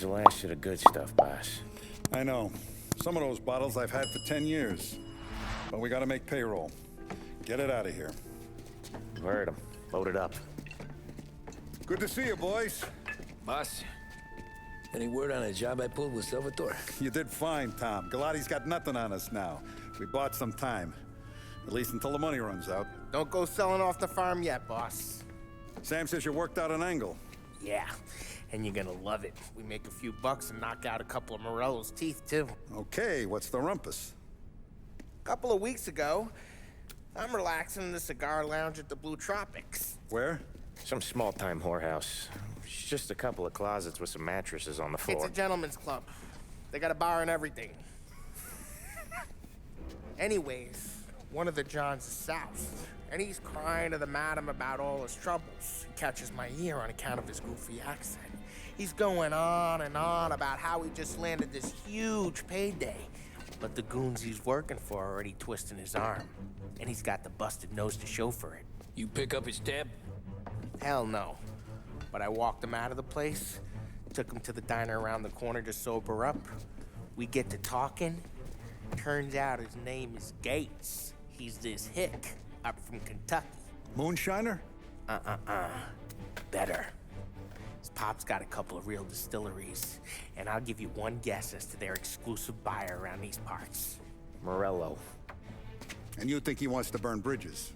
the last of the good stuff, boss. I know. Some of those bottles I've had for 10 years. But we gotta make payroll. Get it out of here. Heard him. Load it up. Good to see you, boys. Boss, any word on a job I pulled with Salvatore? You did fine, Tom. Galati's got nothing on us now. We bought some time. At least until the money runs out. Don't go selling off the farm yet, boss. Sam says you worked out an angle. Yeah, and you're gonna love it. We make a few bucks and knock out a couple of Morello's teeth, too. Okay, what's the rumpus? A couple of weeks ago, I'm relaxing in the cigar lounge at the Blue Tropics. Where? Some small-time whorehouse. It's just a couple of closets with some mattresses on the floor. It's a gentleman's club. They got a bar and everything. Anyways, one of the Johns is south, and he's crying to the madam about all his troubles. He catches my ear on account of his goofy accent. He's going on and on about how he just landed this huge payday, but the goons he's working for are already twisting his arm, and he's got the busted nose to show for it. You pick up his tab? Hell no. But I walked him out of the place, took him to the diner around the corner to sober up. We get to talking. Turns out his name is Gates. He's this hick up from Kentucky. Moonshiner? Better. His pop's got a couple of real distilleries, and I'll give you one guess as to their exclusive buyer around these parts. Morello. And you think he wants to burn bridges?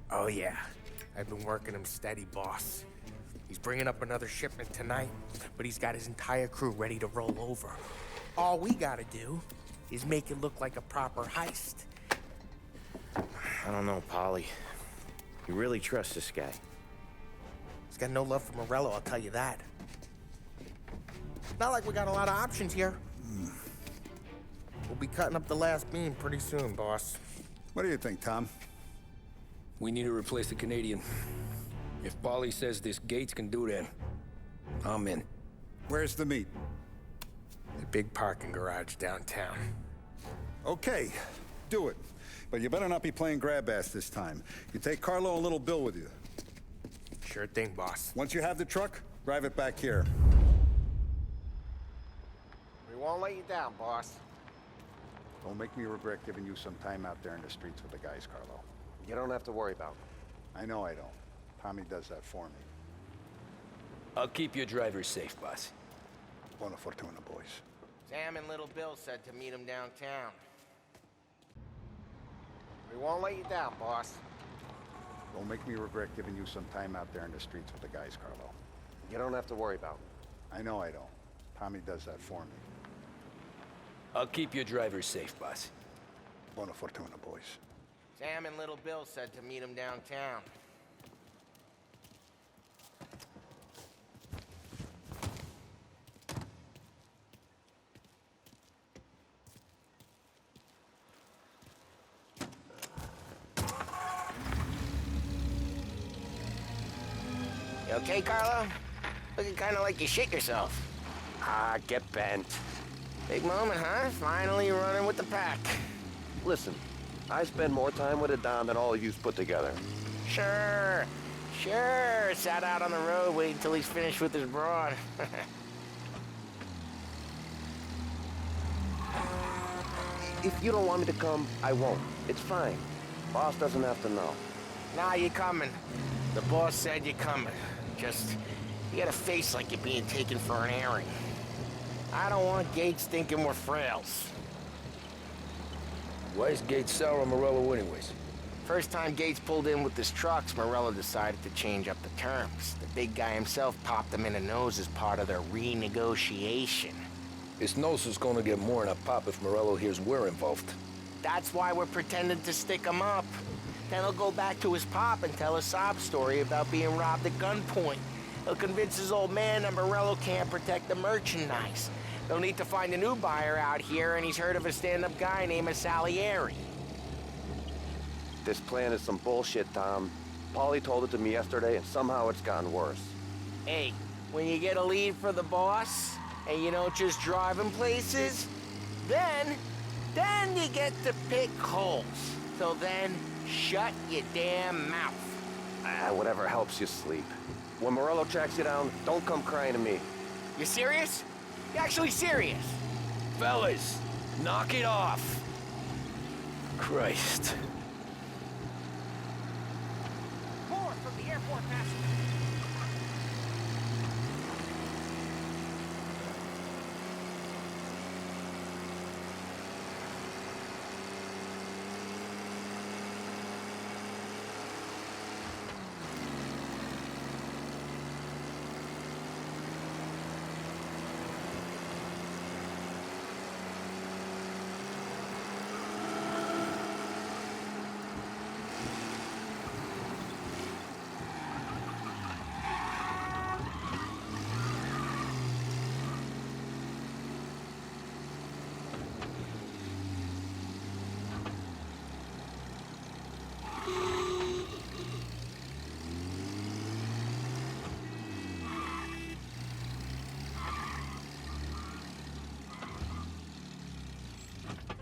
Oh yeah, I've been working him steady, boss. He's bringing up another shipment tonight, but he's got his entire crew ready to roll over. All we gotta do is make it look like a proper heist. I don't know, Polly. You really trust this guy? He's got no love for Morello, I'll tell you that. Not like we got a lot of options here. We'll be cutting up the last beam pretty soon, boss. What do you think, Tom? We need to replace the Canadian. If Polly says this Gates can do that, I'm in. Where's the meet? The big parking garage downtown. Okay, do it. But you better not be playing grab ass this time. You take Carlo and Little Bill with you. Sure thing, boss. Once you have the truck, drive it back here. We won't let you down, boss. Don't make me regret giving you some time out there in the streets with the guys, Carlo. You don't have to worry about it. I know I don't. Tommy does that for me. I'll keep your driver safe, boss. Buona fortuna, boys. Sam and Little Bill said to meet him downtown. We won't let you down, boss. Don't make me regret giving you some time out there in the streets with the guys, Carlo. You don't have to worry about it. I know I don't. Tommy does that for me. I'll keep your driver safe, boss. Buona fortuna, boys. Sam and Little Bill said to meet him downtown. You okay, Carlo? Looking kind of like you shit yourself. Ah, get bent. Big moment, huh? Finally running with the pack. Listen, I spend more time with a Don than all of yous put together. Sure. Sat out on the road waiting till he's finished with his broad. If you don't want me to come, I won't. It's fine. Boss doesn't have to know. Nah, you're coming. The boss said you're coming. Just, you got a face like you're being taken for an airing. I don't want Gates thinking we're frails. Why is Gates sour on Morello anyways? First time Gates pulled in with his trucks, Morello decided to change up the terms. The big guy himself popped him in the nose as part of their renegotiation. His nose is gonna get more than a pop if Morello hears we're involved. That's why we're pretending to stick him up. Then he'll go back to his pop and tell a sob story about being robbed at gunpoint. He'll convince his old man that Morello can't protect the merchandise. They'll need to find a new buyer out here, and he's heard of a stand-up guy named Salieri. This plan is some bullshit, Tom. Paulie told it to me yesterday, and somehow it's gotten worse. Hey, when you get a lead for the boss, and you don't just drive him places, then you get to pick holes. So then, shut your damn mouth. Whatever helps you sleep. When Morello tracks you down, don't come crying to me. You serious? You actually serious? Fellas, knock it off. Christ. More from the airport passenger.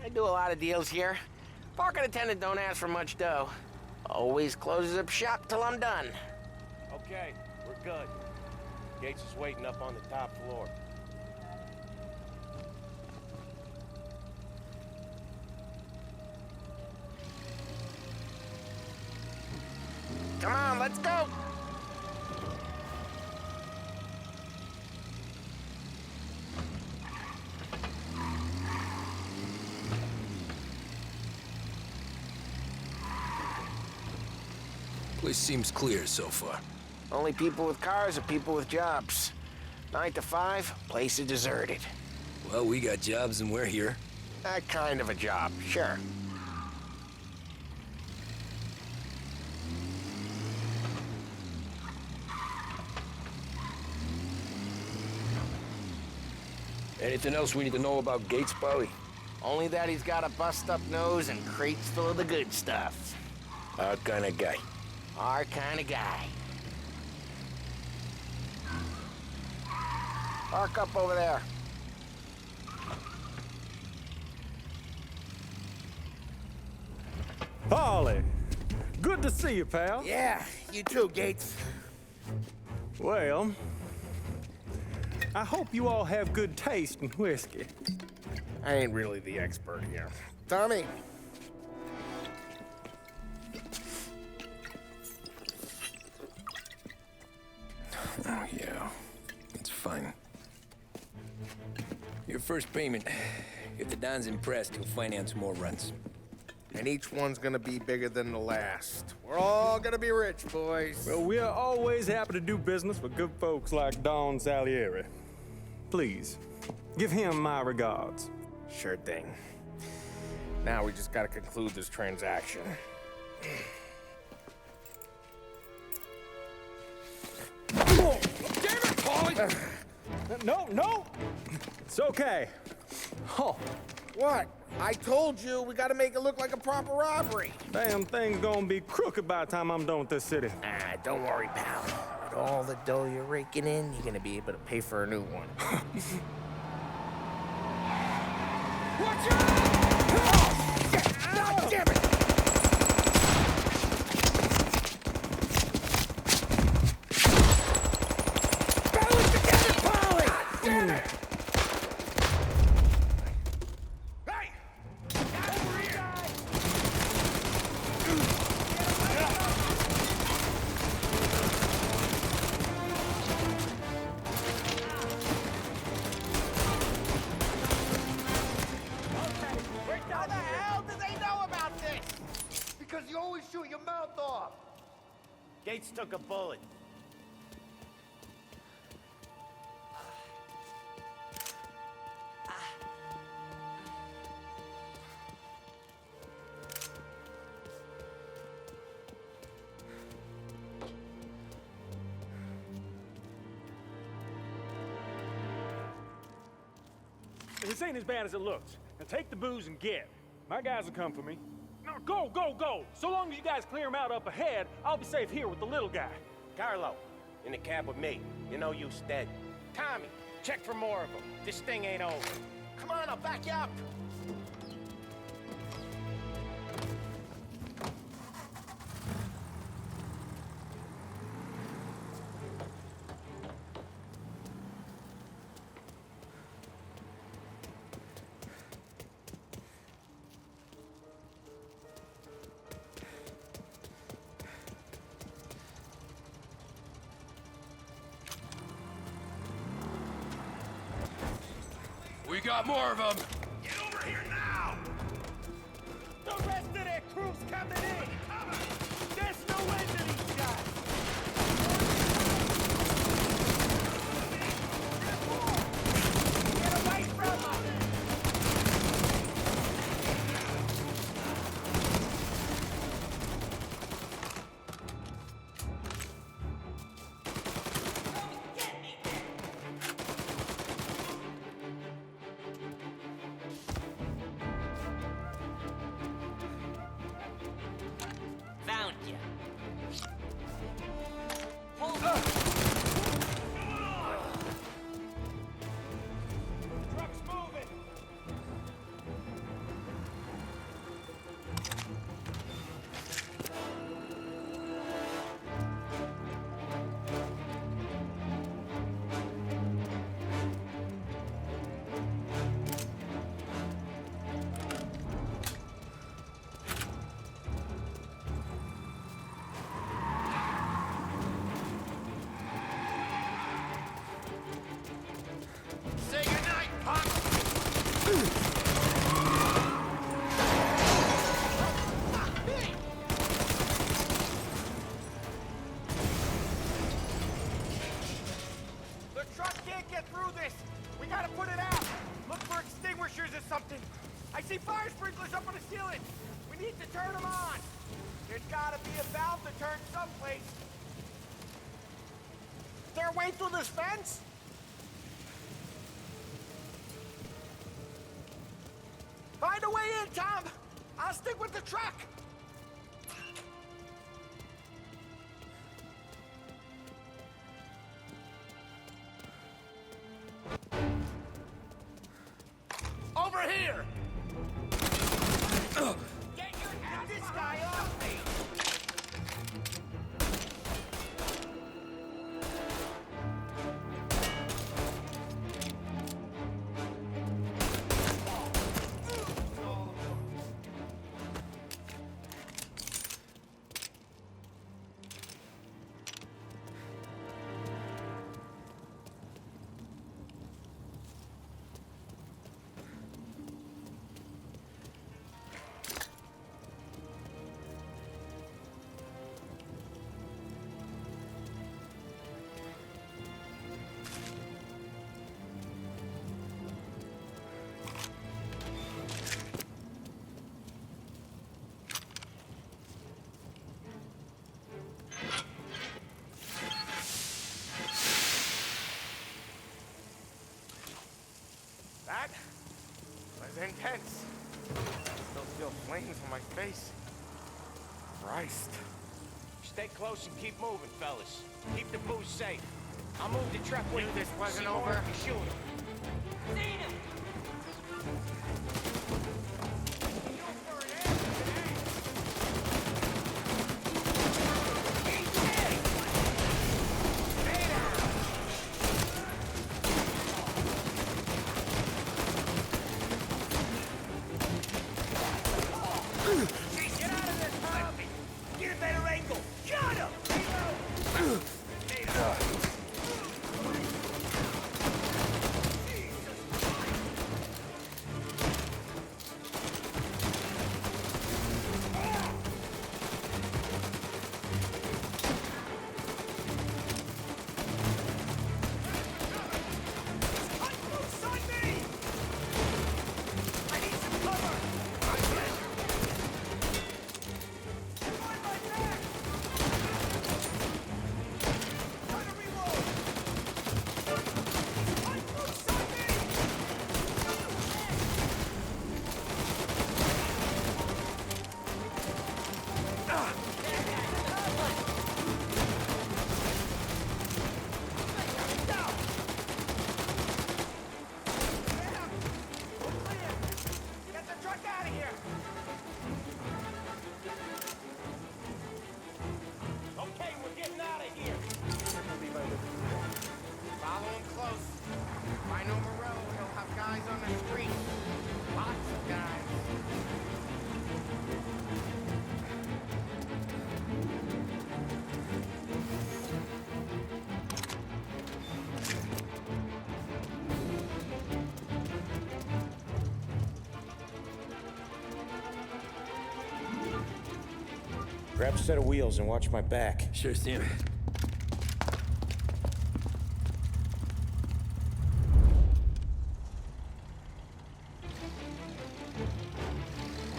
I do a lot of deals here. Parking attendant don't ask for much dough. Always closes up shop till I'm done. Okay, we're good. Gates is waiting up on the top floor. Come on, let's go. Place seems clear so far. Only people with cars are people with jobs. 9 to 5, place is deserted. Well, we got jobs and we're here. That kind of a job, sure. Anything else we need to know about Gates, Polly? Only that he's got a bust-up nose and crates full of the good stuff. Our kind of guy. Our kind of guy. Park up over there. Polly, good to see you, pal. Yeah, you too, Gates. Well, I hope you all have good taste in whiskey. I ain't really the expert here. Tommy. Oh, yeah. It's fine. Your first payment. If the Don's impressed, he'll finance more runs. And each one's gonna be bigger than the last. We're all gonna be rich, boys. Well, we're always happy to do business with good folks like Don Salieri. Please, give him my regards. Sure thing. Now we just gotta conclude this transaction. Damn it, Polly! No! It's okay. Oh, What? I told you we gotta make it look like a proper robbery. damn thing's gonna be crooked by the time I'm done with this city. Ah, don't worry, pal. With all the dough you're raking in, you're gonna be able to pay for a new one. Watch out! Oh, shit! God damn it! Balance together, Polly! God damn it! Hey! Over here! How the hell did they know about this? Because you always shoot your mouth off. Gates took a bullet. This ain't as bad as it looks. Now take the booze and get. My guys will come for me. Now go! So long as you guys clear him out up ahead, I'll be safe here with the little guy. Carlo, in the cab with me. You know you dead. Tommy, check for more of them. This thing ain't over. Come on, I'll back you up. got more of them! Get over here now! The rest of their crew's coming in! There's no end to these guys! Get away from them! Found you. Truck's moving! Say goodnight, punk! The truck can't get through this! We gotta put it out! Look for extinguishers or something! I see fire sprinklers up on the ceiling! We need to turn them on! There's gotta be a valve to turn someplace! Is there a way through this fence? Find a way in, Tom! I'll stick with the truck! Over here! Get this guy off me! That was intense. Still feel flames on my face. Christ. Stay close and keep moving, fellas. Keep the booze safe. I'll move the truck with Knew you. this wasn't See more over. of you, shoot 'em. Get out of there, Tom! Get a better angle! Got him! Grab a set of wheels and watch my back. Sure, Sam.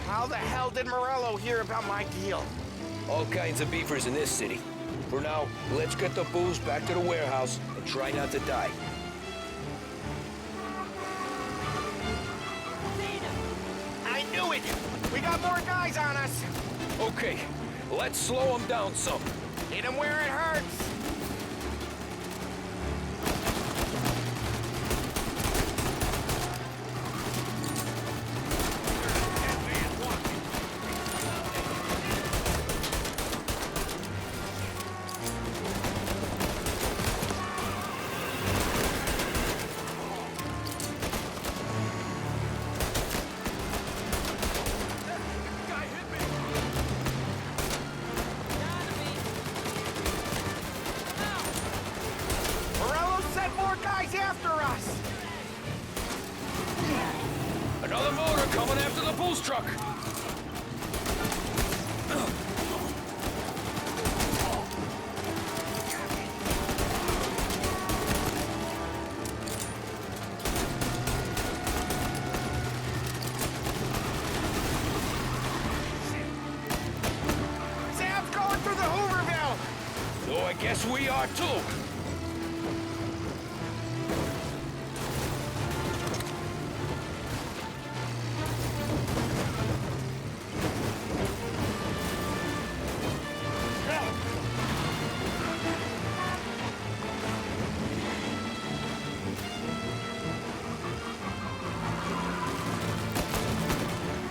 How the hell did Morello hear about my deal? All kinds of beefers in this city. For now, let's get the booze back to the warehouse and try not to die. I knew it! We got more guys on us! Okay, let's slow them down some. Hit them where it hurts! Morello sent more guys after us! Another motor coming after the booze truck. Sam's going through the Hooverville! So I guess we are too.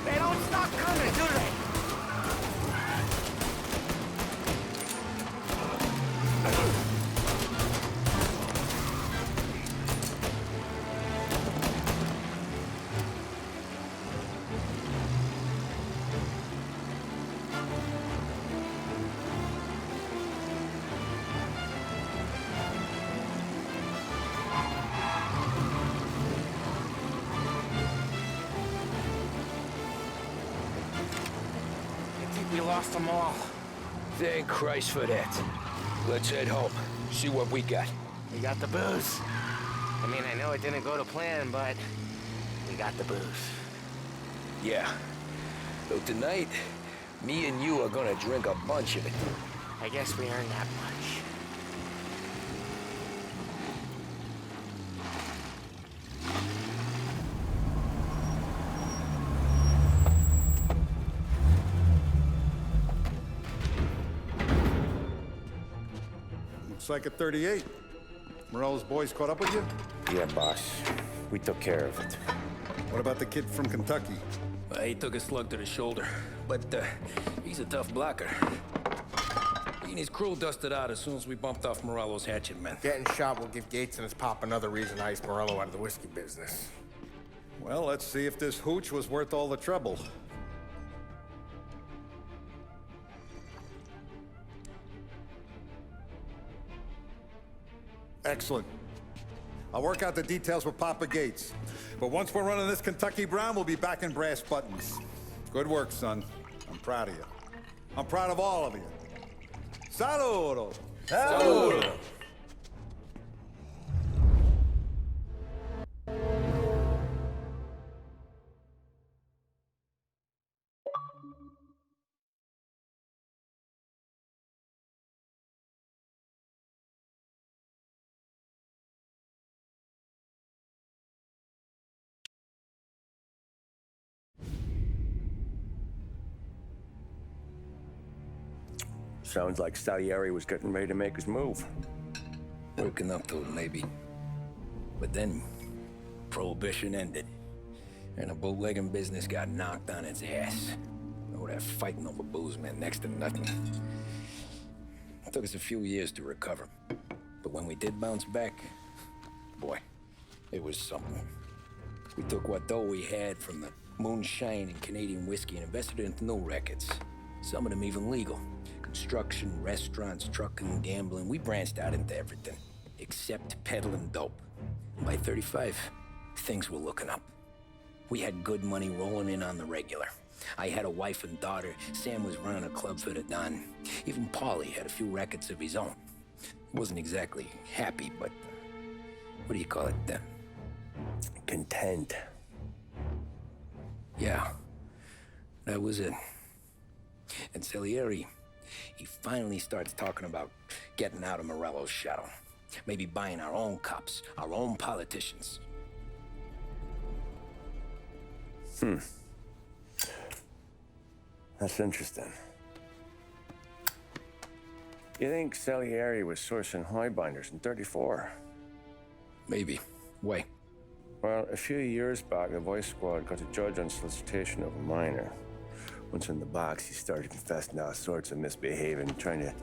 They don't stop coming, do they? I think we lost them all. Thank Christ for that. Let's head home. See what we got. We got the booze. I mean, I know it didn't go to plan, but we got the booze. Yeah. So tonight, me and you are gonna drink a bunch of it. I guess we earned that much. Looks like a 38. Morello's boys caught up with you? Yeah, boss. We took care of it. What about the kid from Kentucky? He took a slug to the shoulder, but he's a tough blocker. He and his crew dusted out as soon as we bumped off Morello's hatchet men. Getting shot will give Gates and his pop another reason to ice Morello out of the whiskey business. Well, let's see if this hooch was worth all the trouble. Excellent. I'll work out the details with Papa Gates. But once we're running this Kentucky Brown, we'll be back in brass buttons. Good work, son. I'm proud of you. I'm proud of all of you. Saludo! Saludo! Sounds like Salieri was getting ready to make his move. Working up to it, maybe. But then, Prohibition ended. And the bootlegging business got knocked on its ass. Oh, that fighting over booze meant next to nothing. It took us a few years to recover. But when we did bounce back, boy, it was something. We took what dough we had from the moonshine and Canadian whiskey and invested it into new records. Some of them even legal. Construction, restaurants, trucking, gambling. We branched out into everything, except peddling dope. And by 35, things were looking up. We had good money rolling in on the regular. I had a wife and daughter. Sam was running a club for the Don. Even Paulie had a few rackets of his own. He wasn't exactly happy, but what do you call it then? Content. Yeah, that was it. And Salieri, he finally starts talking about getting out of Morello's shadow. Maybe buying our own cops, our own politicians. That's interesting. You think Salieri was sourcing highbinders in 34? Maybe. Why? Well, a few years back, the Vice Squad got a judge on solicitation of a minor. Once in the box, he started confessing all sorts of misbehaving, trying to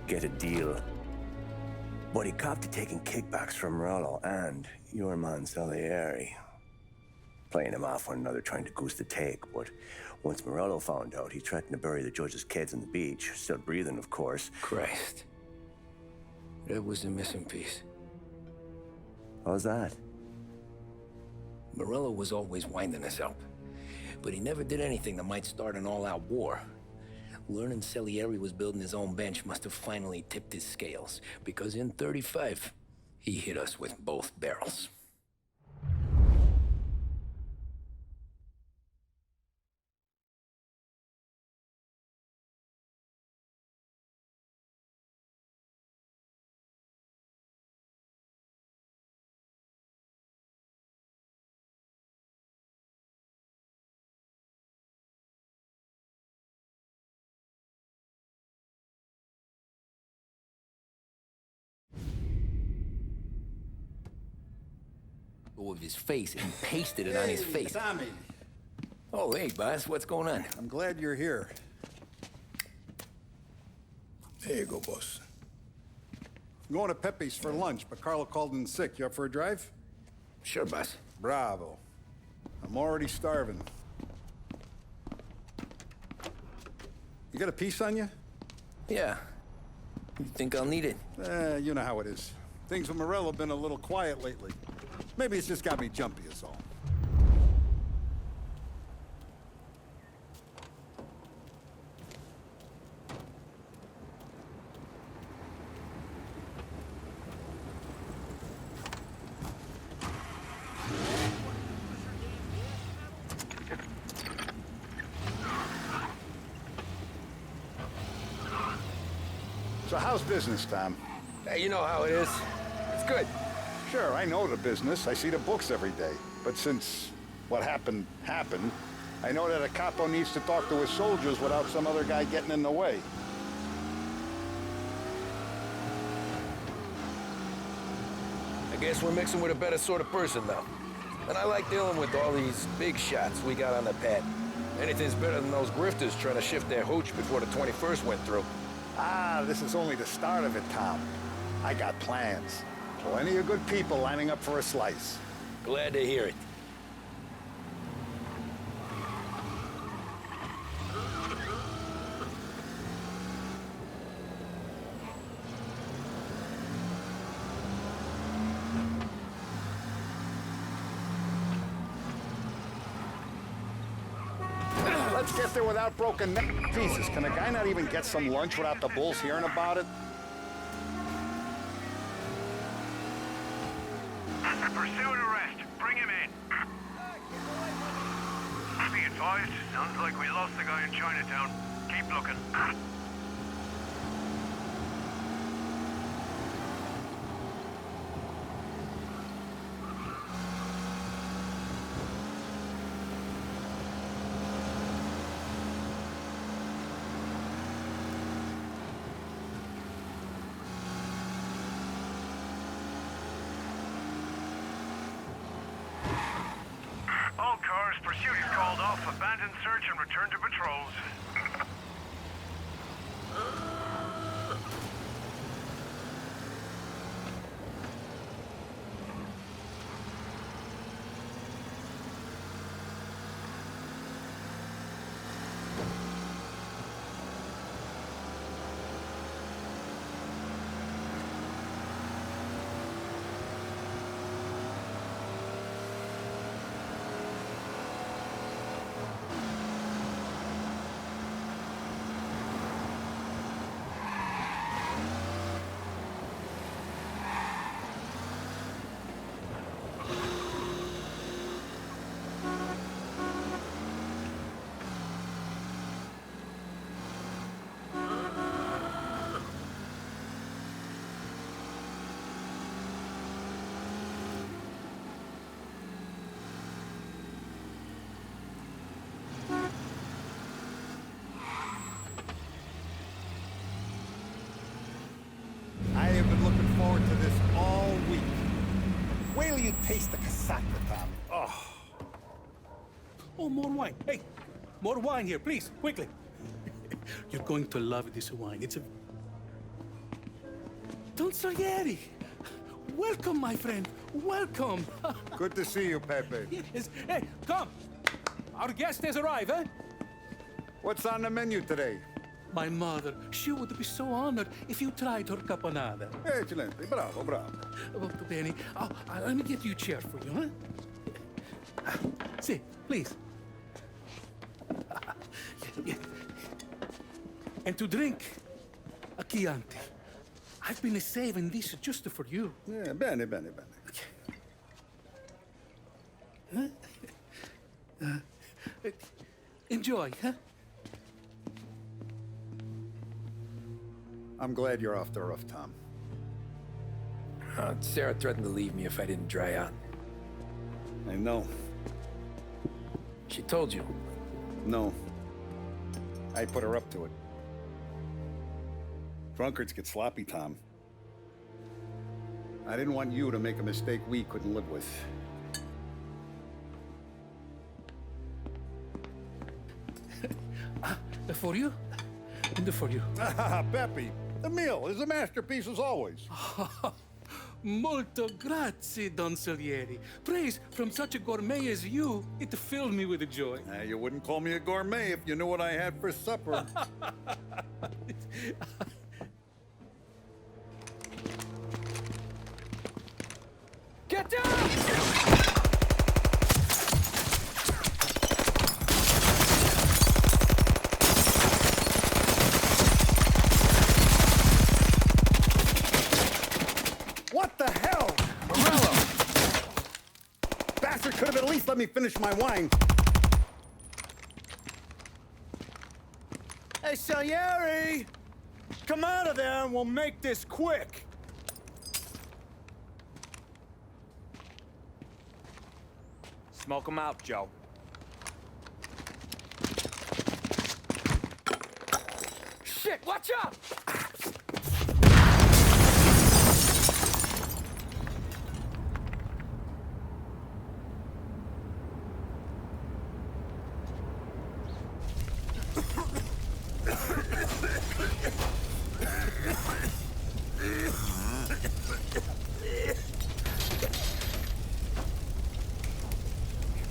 get a deal. But he copped to taking kickbacks from Rollo and your man Salieri. Playing him off one another, trying to goose the take, but once Morello found out, he threatened to bury the judge's kids on the beach. Still breathing, of course. Christ. That was the missing piece. How's that? Morello was always winding us up, but he never did anything that might start an all-out war. Learning Salieri was building his own bench must have finally tipped his scales, because in 35, he hit us with both barrels. Of his face and pasted it on his face. Tommy. Oh, hey, boss, what's going on? I'm glad you're here. There you go, boss. I'm going to Pepe's for lunch, but Carlo called in sick. You up for a drive? Sure, boss. Bravo. I'm already starving. You got a piece on you? Yeah. You think I'll need it? You know how it is. Things with Morello have been a little quiet lately. Maybe it's just got me jumpy, is all. So how's business, Tom? Hey, you know how it is. It's good. Sure, I know the business. I see the books every day. But since what happened, I know that a capo needs to talk to his soldiers without some other guy getting in the way. I guess we're mixing with a better sort of person now. And I like dealing with all these big shots we got on the pad. Anything's better than those grifters trying to shift their hooch before the 21st went through. Ah, this is only the start of it, Tom. I got plans. Plenty of good people lining up for a slice. Glad to hear it. Let's get there without broken neck pieces. Can a guy not even get some lunch without the bulls hearing about it? Pursuit arrest. Bring him in. Be advised, sounds like we lost the guy in Chinatown. Keep looking. All cars, pursuit is called off. Abandon search and return to patrols. taste the casaca, Tom. Oh. Oh, more wine. Hey, more wine here, please, quickly. You're going to love this wine. It's a... Don Salieri! Welcome, my friend. Welcome. Good to see you, Pepe. Yes. Hey, come. Our guest has arrived, eh? What's on the menu today? My mother, she would be so honored if you tried her caponata. Excelente, bravo, bravo. Molto bene. Oh, let me get you a chair for you, huh? See, please. Yeah. And to drink, a Chianti. I've been saving this just for you. Yeah, bene, bene, bene. Enjoy, huh? I'm glad you're off the roof, Tom. Sarah threatened to leave me if I didn't dry out. I know. She told you. No. I put her up to it. Drunkards get sloppy, Tom. I didn't want you to make a mistake we couldn't live with. For you? And for you. Pepe, the meal is a masterpiece as always. Molto grazie, Don Salieri. Praise from such a gourmet as you, it filled me with joy. You wouldn't call me a gourmet if you knew what I had for supper. Get down! What the hell? Morello! Bastard could have at least let me finish my wine. Hey, Salieri! Come out of there and we'll make this quick. Smoke 'em out, Joe. Shit, watch out!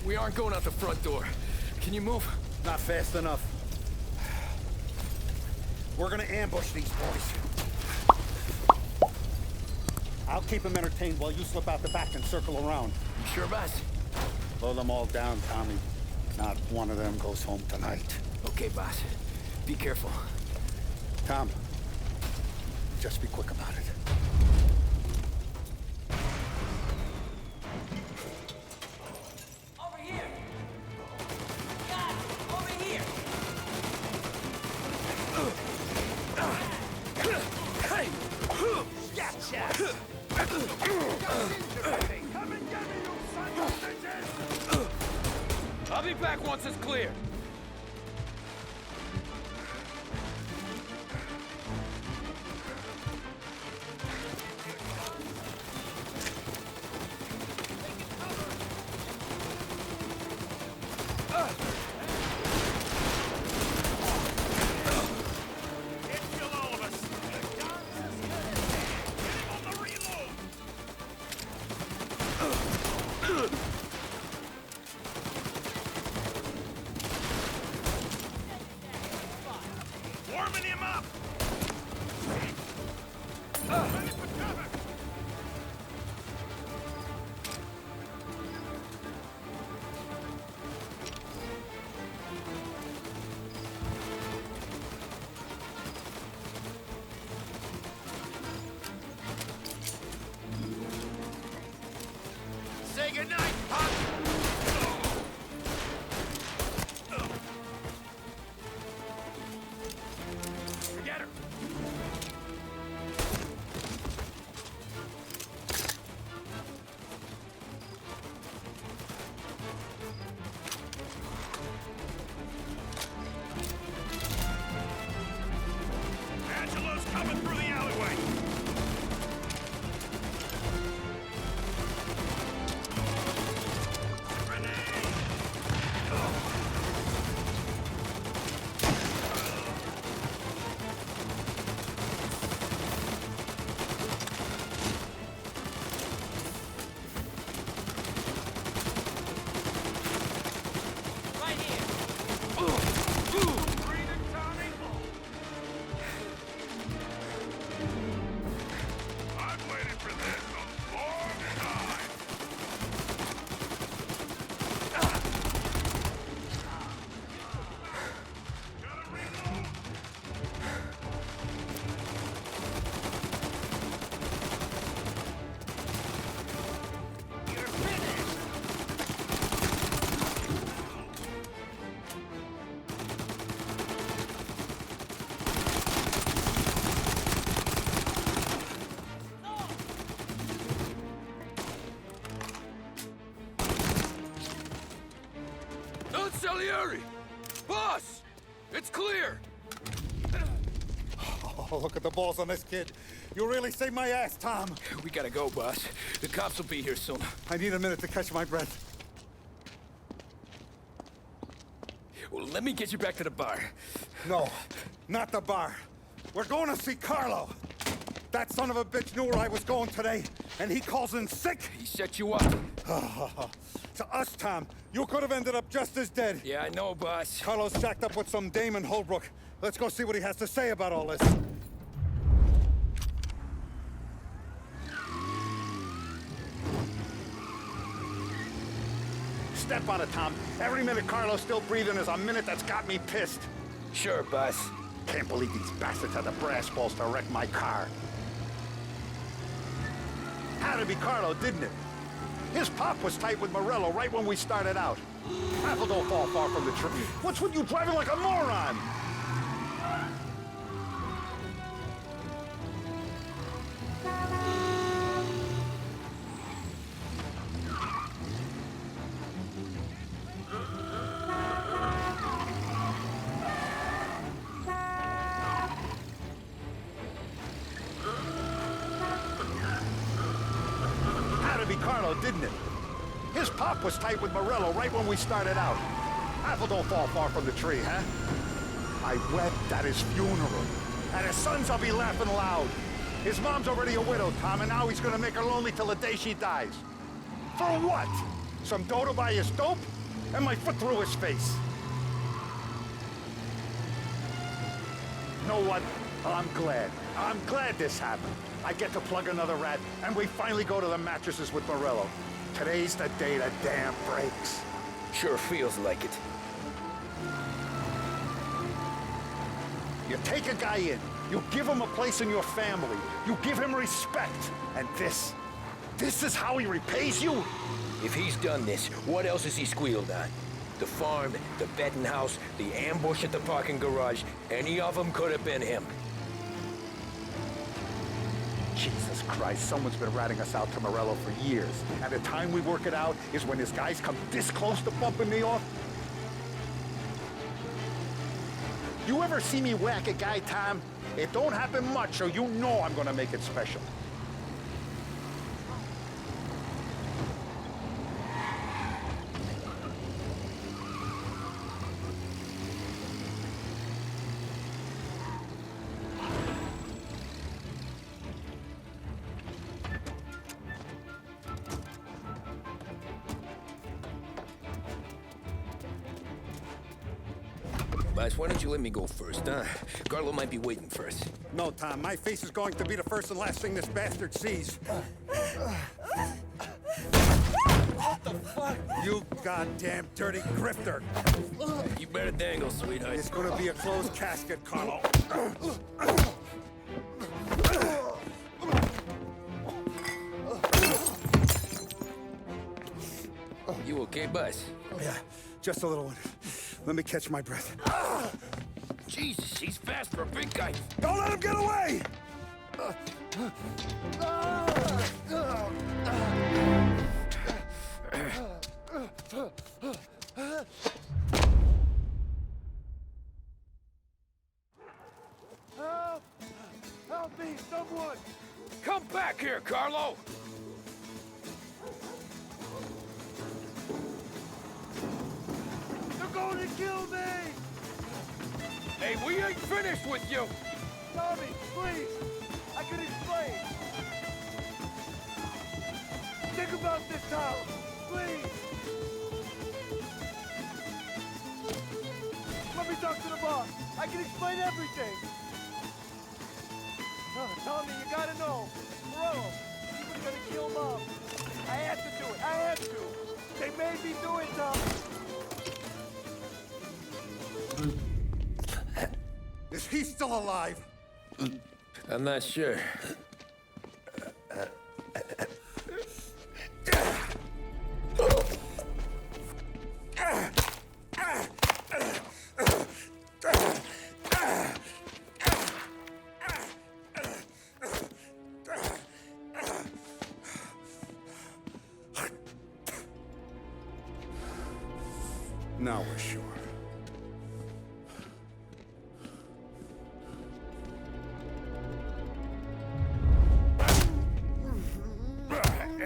We aren't going out the front door. Can you move? Not fast enough. We're gonna ambush these boys. I'll keep them entertained while you slip out the back and circle around. You sure, boss? Blow them all down, Tommy. Not one of them goes home tonight. Okay, boss. Be careful. Tom, just be quick about it. Over here! Guys, over here! Hey! Gotcha! Come and get me, you son of bitches! I'll be back once it's clear. Warming him up! Say goodnight, Pop! Forget her! Angelo's coming through the alleyway! clear! Oh, look at the balls on this kid. You really saved my ass, Tom. We gotta go, boss. The cops will be here soon. I need a minute to catch my breath. Well, let me get you back to the bar. No, not the bar. We're going to see Carlo. That son of a bitch knew where I was going today, and he calls in sick. He set you up. To us, Tom, you could have ended up just as dead. Yeah, I know, boss. Carlo's jacked up with some dame in Holbrook. Let's go see what he has to say about all this. Step on it, Tom. Every minute Carlo's still breathing is a minute that's got me pissed. Sure, boss. Can't believe these bastards had the brass balls to wreck my car. Had to be Carlo, didn't it? His pop was tight with Morello right when we started out. Apple don't fall far from the tree. What's with you driving like a moron? Carlo, didn't it? His pop was tight with Morello right when we started out. Apple don't fall far from the tree, huh? I wept at his funeral. At his sons, I'll be laughing loud. His mom's already a widow, Tom, and now he's gonna make her lonely till the day she dies. For what? Some dough to buy his dope? And my foot through his face. Know what? I'm glad. I'm glad this happened. I get to plug another rat, and we finally go to the mattresses with Morello. Today's the day the dam breaks. Sure feels like it. You take a guy in, you give him a place in your family, you give him respect, and this is how he repays you? If he's done this, what else has he squealed on? The farm, the betting house, the ambush at the parking garage, any of them could have been him. Jesus Christ, someone's been ratting us out to Morello for years. And the time we work it out is when his guys come this close to bumping me off. You ever see me whack a guy, Tom? It don't happen much, so you know I'm gonna make it special. Boss, why don't you let me go first, huh? Carlo might be waiting for us. No, Tom, my face is going to be the first and last thing this bastard sees. What the fuck? You goddamn dirty grifter. You better dangle, sweetheart. It's gonna be a closed casket, Carlo. You okay, boss? Yeah, just a little one. Let me catch my breath. Jesus, he's fast for a big guy. Don't let him get away! Help! Help me, someone! Come back here, Carlo! They're going to kill me! Hey, we ain't finished with you! Tommy, please! I can explain! Think about this town! Please! Let me talk to the boss! I can explain everything! Tommy, you gotta know! Morello, he was gonna kill Mom! I had to do it! I had to! They made me do it, Tom! Is he still alive? I'm not sure. Now we're sure.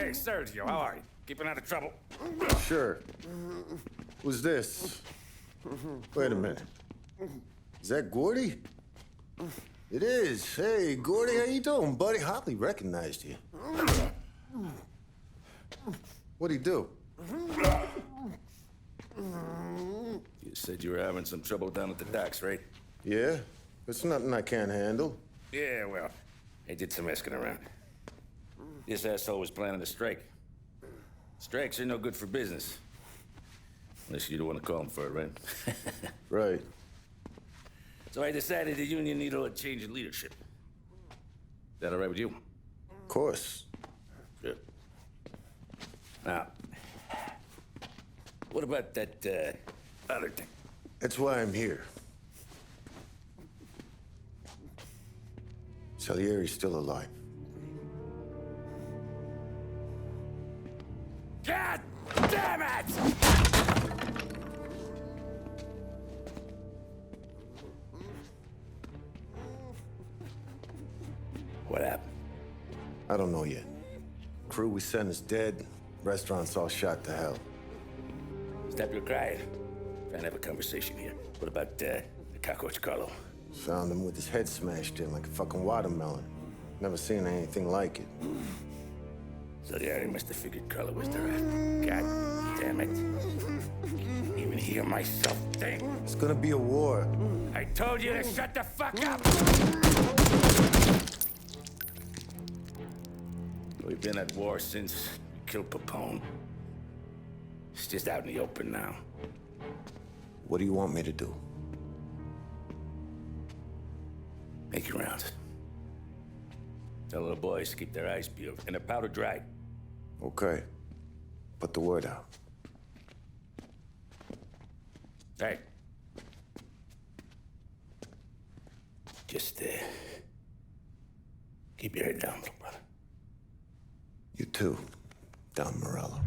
Hey, Sergio, how are you? Keeping out of trouble? Sure. Who's this? Wait a minute. Is that Gordy? It is. Hey, Gordy, how you doing, buddy? Hardly recognized you. What'd he do? You said you were having some trouble down at the docks, right? Yeah? It's nothing I can't handle. Yeah, well, I did some asking around. This asshole was planning a strike. Strikes are no good for business. Unless you don't want to call him for it, right? Right. So I decided the union needed a change in leadership. Is that all right with you? Of course. Good. Now, what about that, other thing? That's why I'm here. Salieri's still alive. God damn it! What happened? I don't know yet. Crew we sent is dead. Restaurant's all shot to hell. Stop your crying. Trying to have a conversation here. What about, the cockroach Carlo? Found him with his head smashed in like a fucking watermelon. Never seen anything like it. So the already must have figured Carlo was the rat. God damn it. Can't even hear myself think. It's gonna be a war. I told you to shut the fuck up! We've been at war since we killed Papone. It's just out in the open now. What do you want me to do? Make your rounds. Tell the boys to keep their eyes peeled and their powder dry. Okay. Put the word out. Hey. Just, keep your head down, little brother. You too, Don Morello.